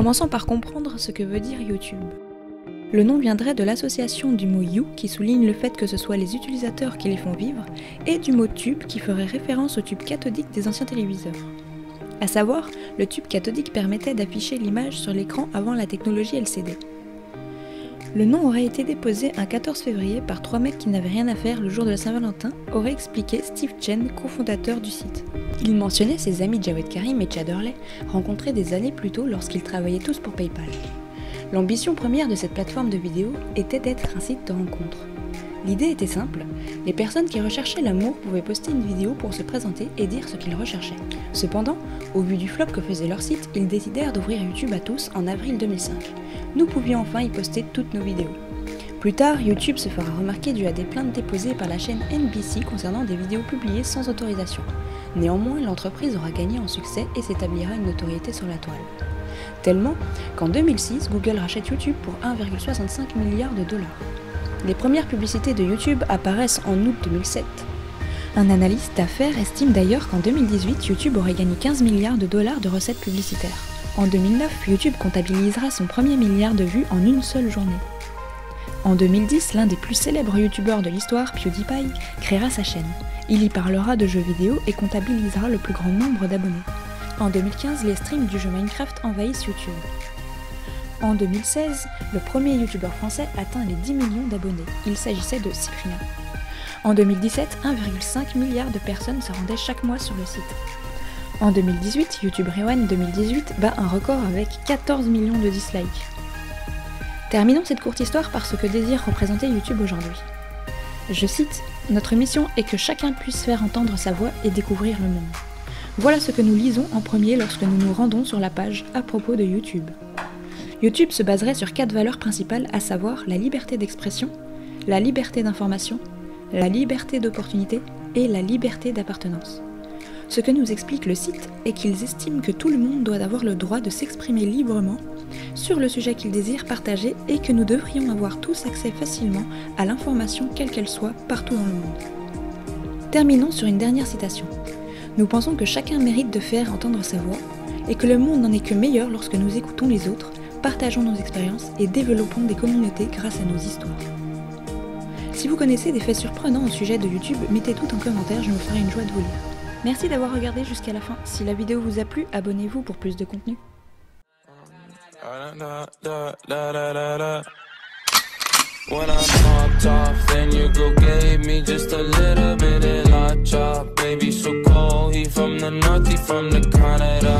Commençons par comprendre ce que veut dire YouTube. Le nom viendrait de l'association du mot You qui souligne le fait que ce soit les utilisateurs qui les font vivre, et du mot tube qui ferait référence au tube cathodique des anciens téléviseurs. À savoir, le tube cathodique permettait d'afficher l'image sur l'écran avant la technologie LCD. Le nom aurait été déposé un 14 février par 3 mecs qui n'avaient rien à faire le jour de la Saint-Valentin, aurait expliqué Steve Chen, cofondateur du site. Il mentionnait ses amis Jawed Karim et Chad Hurley, rencontrés des années plus tôt lorsqu'ils travaillaient tous pour PayPal. L'ambition première de cette plateforme de vidéo était d'être un site de rencontre. L'idée était simple, les personnes qui recherchaient l'amour pouvaient poster une vidéo pour se présenter et dire ce qu'ils recherchaient. Cependant, au vu du flop que faisait leur site, ils décidèrent d'ouvrir YouTube à tous en avril 2005. Nous pouvions enfin y poster toutes nos vidéos. Plus tard, YouTube se fera remarquer dû à des plaintes déposées par la chaîne NBC concernant des vidéos publiées sans autorisation. Néanmoins, l'entreprise aura gagné en succès et s'établira une notoriété sur la toile. Tellement qu'en 2006, Google rachète YouTube pour 1,65 milliard de dollars. Les premières publicités de YouTube apparaissent en août 2007. Un analyste d'affaires estime d'ailleurs qu'en 2018, YouTube aurait gagné 15 milliards de dollars de recettes publicitaires. En 2009, YouTube comptabilisera son premier milliard de vues en une seule journée. En 2010, l'un des plus célèbres youtubeurs de l'histoire, PewDiePie, créera sa chaîne. Il y parlera de jeux vidéo et comptabilisera le plus grand nombre d'abonnés. En 2015, les streams du jeu Minecraft envahissent YouTube. En 2016, le premier youtubeur français atteint les 10 millions d'abonnés. Il s'agissait de Cyprien. En 2017, 1,5 milliard de personnes se rendaient chaque mois sur le site. En 2018, YouTube Rewind 2018 bat un record avec 14 millions de dislikes. Terminons cette courte histoire par ce que désire représenter YouTube aujourd'hui. Je cite, « Notre mission est que chacun puisse faire entendre sa voix et découvrir le monde. » Voilà ce que nous lisons en premier lorsque nous nous rendons sur la page à propos de YouTube. YouTube se baserait sur 4 valeurs principales, à savoir la liberté d'expression, la liberté d'information, la liberté d'opportunité et la liberté d'appartenance. Ce que nous explique le site est qu'ils estiment que tout le monde doit avoir le droit de s'exprimer librement sur le sujet qu'ils désirent partager et que nous devrions avoir tous accès facilement à l'information quelle qu'elle soit partout dans le monde. Terminons sur une dernière citation. Nous pensons que chacun mérite de faire entendre sa voix et que le monde n'en est que meilleur lorsque nous écoutons les autres, partageons nos expériences et développons des communautés grâce à nos histoires. Si vous connaissez des faits surprenants au sujet de YouTube, mettez tout en commentaire, je me ferai une joie de vous lire. Merci d'avoir regardé jusqu'à la fin. Si la vidéo vous a plu, abonnez-vous pour plus de contenu. When I popped off, then your girl gave me just a little bit of hot chop. Baby, so cold, he from the north, he from the Canada.